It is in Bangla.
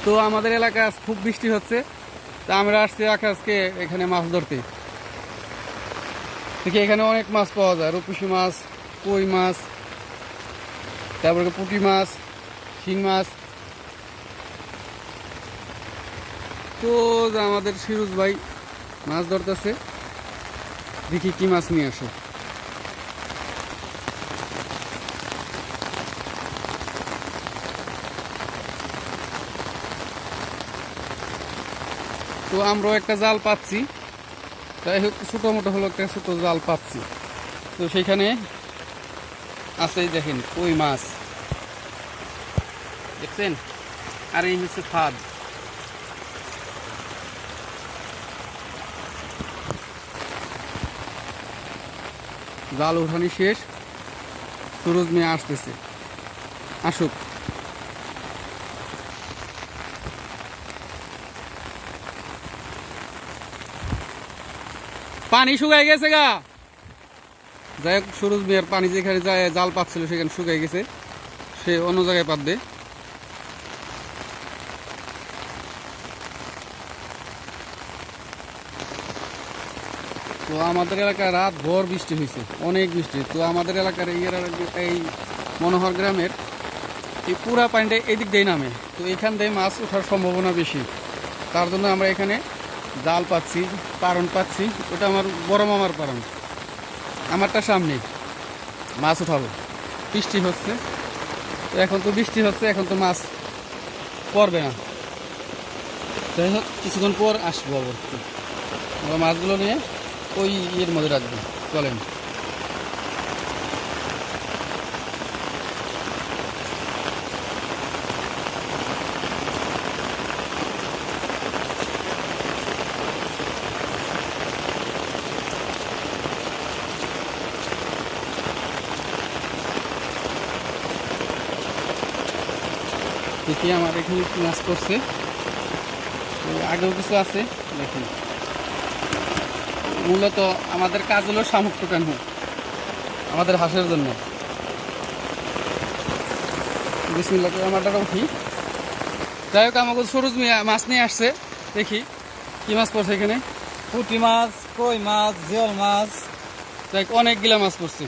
তো আমাদের এলাকায় আজ খুব বৃষ্টি হচ্ছে, তা আমরা আসছি আজকে এখানে মাছ ধরতে। দেখি এখানে অনেক মাছ পাওয়া যায়, রূপসী মাছ, কই মাছ, তারপরে পুঁটি মাছ, শিং মাছ। তো আমাদের সিরুজ ভাই মাছ ধরতেছে, দেখি কি মাছ নিয়ে আসে। তো আমরাও একটা জাল পাচ্ছি, যাই হোক ছোটো মোটো হলো একটা ছোটো জাল পাচ্ছি। তো সেইখানে আছে, দেখেন কই মাছ দেখছেন, আর এই হচ্ছে ফাঁদ। জাল উঠানি শেষ, সুরজ মেয়ে আসতেছে, আসুক। পানি শুকাই গেছে গা, যাই হোক সুরজ মেয়ের পানি যেখানে যায় জাল পাচ্ছিল সেখানে শুকাই গেছে, সে অন্য জায়গায় পাতবে। তো আমাদের এলাকায় রাত ভোর বৃষ্টি হয়েছে, অনেক বৃষ্টি। তো আমাদের এলাকার এই মনোহর গ্রামের এই পুরা পানিটা এদিক দিয়ে নামে, তো এখান দিয়ে মাছ ওঠার সম্ভাবনা বেশি। তার জন্য আমরা এখানে জাল পাচ্ছি, পারণ পাচ্ছি। ওটা আমার বড় মামার পারণ, আমারটা সামনে মাছ উঠাবো। বৃষ্টি হচ্ছে, তো এখন তো বৃষ্টি হচ্ছে, এখন তো মাছ পড়বে না। যাই হোক কিছুক্ষণ পর আসবো আবার, আমরা মাছগুলো নিয়ে ওই ইয়ের মধ্যে রাখবো। চলেন। দেখি আমার এখানে কি মাছ করছে, আগেও কিছু আছে দেখুন। মূলত আমাদের কাজ হলো শামুক টোকানো, আমাদের হাঁসের জন্য। বিসমিল্লাহ করে আমারটা উঠি। যাই হোক আমাকে সরোজ মিয়া মাছ নিয়ে আসছে, দেখি কি মাছ পড়ছে এখানে। পুঁটি মাছ, কই মাছ, জিওল মাছ, যাই হোক অনেকগুলা মাছ পড়ছে।